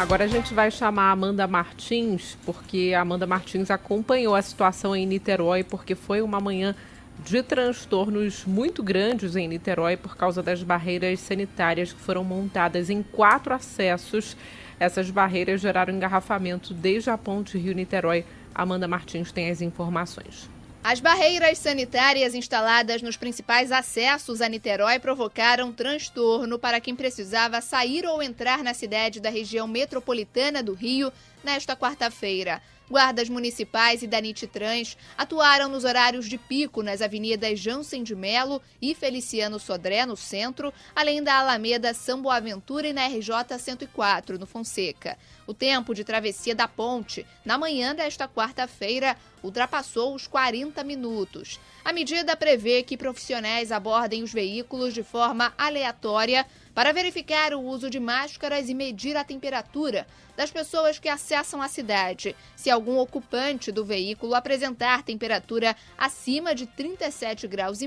Agora a gente vai chamar a Amanda Martins, porque a Amanda Martins acompanhou a situação em Niterói, porque foi uma manhã de transtornos muito grandes em Niterói por causa das barreiras sanitárias que foram montadas em 4 acessos. Essas barreiras geraram engarrafamento desde a ponte Rio-Niterói. Amanda Martins tem as informações. As barreiras sanitárias instaladas nos principais acessos a Niterói provocaram transtorno para quem precisava sair ou entrar na cidade da região metropolitana do Rio nesta quarta-feira. Guardas municipais e da Nititrans atuaram nos horários de pico nas avenidas Jansen de Melo e Feliciano Sodré, no centro, além da Alameda São Boaventura e na RJ 104, no Fonseca. O tempo de travessia da ponte, na manhã desta quarta-feira, ultrapassou os 40 minutos. A medida prevê que profissionais abordem os veículos de forma aleatória para verificar o uso de máscaras e medir a temperatura das pessoas que acessam a cidade. Se algum ocupante do veículo apresentar temperatura acima de 37,5 graus,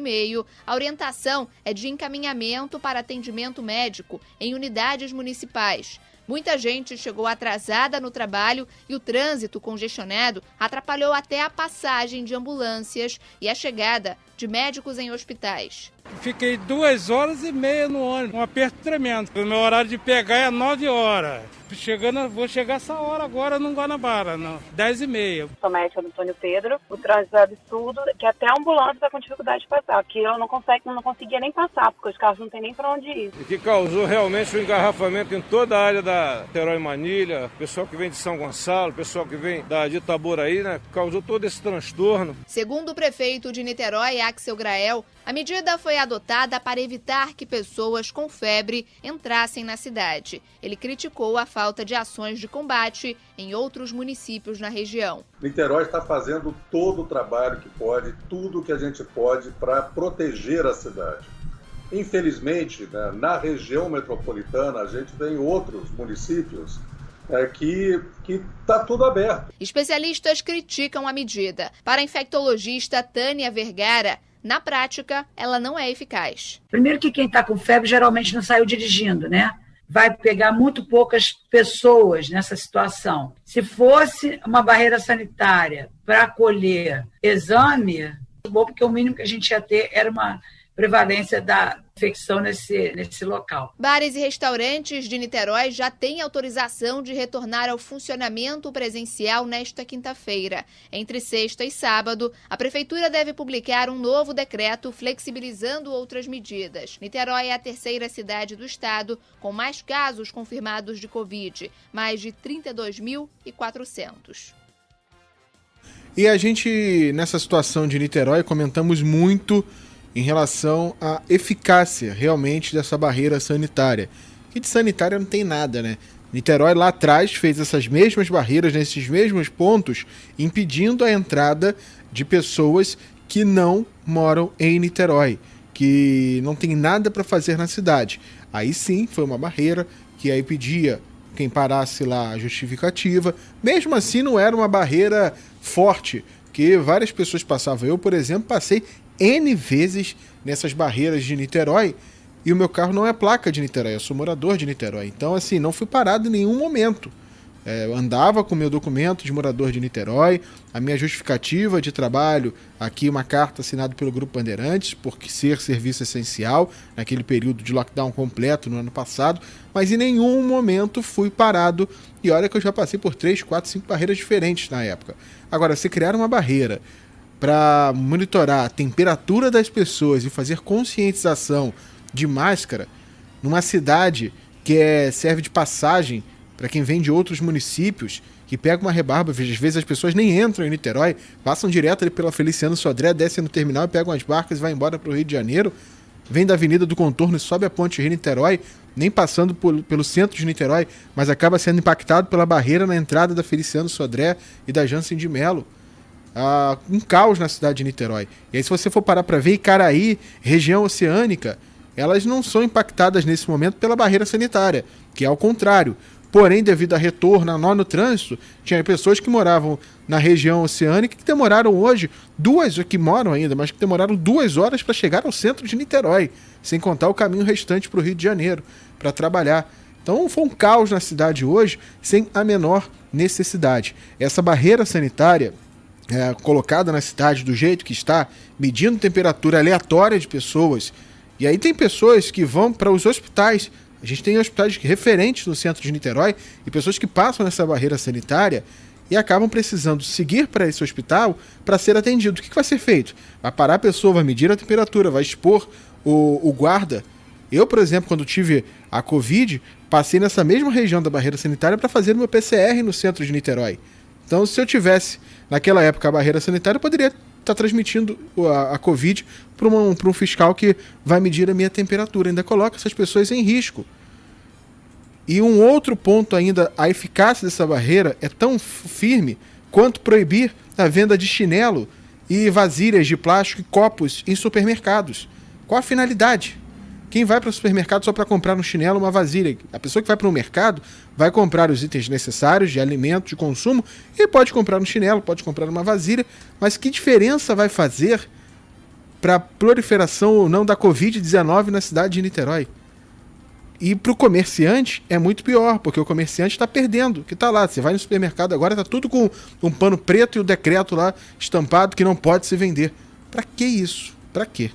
a orientação é de encaminhamento para atendimento médico em unidades municipais. Muita gente chegou atrasada no trabalho e o trânsito congestionado atrapalhou até a passagem de ambulâncias e a chegada de médicos em hospitais. Fiquei 2h30 no ônibus, um aperto tremendo. O meu horário de pegar é 9 horas. Vou chegar essa hora agora no Guanabara, não. 10h30. Sou médica do Antônio Pedro. O trânsito é absurdo, que até a ambulância está com dificuldade de passar. Que eu não conseguia nem passar, porque os carros não tem nem para onde ir. E que causou realmente um engarrafamento em toda a área da Niterói Manilha, pessoal que vem de São Gonçalo, pessoal que vem de Itaboraí, né? Causou todo esse transtorno. Segundo o prefeito de Niterói, Axel Grael, a medida foi adotada para evitar que pessoas com febre entrassem na cidade. Ele criticou a falta de ações de combate em outros municípios na região. Niterói está fazendo todo o trabalho que pode, tudo o que a gente pode para proteger a cidade. Infelizmente, né, na região metropolitana, a gente tem outros municípios que está tudo aberto. Especialistas criticam a medida. Para a infectologista Tânia Vergara, na prática, ela não é eficaz. Primeiro que quem está com febre geralmente não saiu dirigindo, né? Vai pegar muito poucas pessoas nessa situação. Se fosse uma barreira sanitária para acolher exame, bom, porque o mínimo que a gente ia ter era uma prevalência da infecção nesse local. Bares e restaurantes de Niterói já têm autorização de retornar ao funcionamento presencial nesta quinta-feira. Entre sexta e sábado, a Prefeitura deve publicar um novo decreto flexibilizando outras medidas. Niterói é a terceira cidade do estado com mais casos confirmados de Covid, mais de 32.400. E a gente, nessa situação de Niterói, comentamos muito em relação à eficácia realmente dessa barreira sanitária. Que de sanitária não tem nada, né? Niterói lá atrás fez essas mesmas barreiras nesses mesmos pontos, impedindo a entrada de pessoas que não moram em Niterói, que não tem nada para fazer na cidade. Aí sim, foi uma barreira que aí pedia quem parasse lá a justificativa. Mesmo assim, não era uma barreira forte, que várias pessoas passavam. Eu, por exemplo, passei N vezes nessas barreiras de Niterói e o meu carro não é placa de Niterói, eu sou morador de Niterói. Então, assim, não fui parado em nenhum momento. Eu andava com o meu documento de morador de Niterói, a minha justificativa de trabalho, aqui uma carta assinada pelo Grupo Bandeirantes, por ser serviço essencial, naquele período de lockdown completo no ano passado, mas em nenhum momento fui parado. E olha que eu já passei por 3, 4, 5 barreiras diferentes na época. Agora, se criar uma barreira para monitorar a temperatura das pessoas e fazer conscientização de máscara numa cidade que serve de passagem para quem vem de outros municípios, que pega uma rebarba, às vezes as pessoas nem entram em Niterói, passam direto ali pela Feliciano Sodré, descem no terminal, pegam as barcas e vão embora para o Rio de Janeiro, vem da Avenida do Contorno e sobe a ponte Rio-Niterói, nem passando pelo centro de Niterói, mas acaba sendo impactado pela barreira na entrada da Feliciano Sodré e da Jansen de Melo. Um caos na cidade de Niterói. E aí, se você for parar para ver, Icaraí, região oceânica, elas não são impactadas nesse momento pela barreira sanitária, que é ao contrário. Porém, devido a retorno, a nó no trânsito, tinha pessoas que moravam na região oceânica que demoraram hoje que moram ainda, mas que demoraram 2 horas para chegar ao centro de Niterói, sem contar o caminho restante para o Rio de Janeiro, para trabalhar. Então foi um caos na cidade hoje, sem a menor necessidade. Essa barreira sanitária colocada na cidade do jeito que está, medindo temperatura aleatória de pessoas, e aí tem pessoas que vão para os hospitais. A gente tem hospitais referentes no centro de Niterói e pessoas que passam nessa barreira sanitária e acabam precisando seguir para esse hospital para ser atendido. O que vai ser feito? Vai parar a pessoa, vai medir a temperatura, vai expor o guarda. Eu, por exemplo, quando tive a Covid, passei nessa mesma região da barreira sanitária para fazer o meu PCR no centro de Niterói. Então, se eu tivesse, naquela época, a barreira sanitária, eu poderia estar transmitindo a Covid para um fiscal que vai medir a minha temperatura. Ainda coloca essas pessoas em risco. E um outro ponto ainda, a eficácia dessa barreira é tão firme quanto proibir a venda de chinelo e vasilhas de plástico e copos em supermercados. Qual a finalidade? Quem vai para o supermercado só para comprar um chinelo, uma vasilha? A pessoa que vai para o mercado vai comprar os itens necessários de alimento, de consumo, e pode comprar um chinelo, pode comprar uma vasilha, mas que diferença vai fazer para a proliferação ou não da Covid-19 na cidade de Niterói? E para o comerciante é muito pior, porque o comerciante está perdendo, que está lá. Você vai no supermercado agora, está tudo com um pano preto e o decreto lá estampado que não pode se vender. Para que isso? Para quê?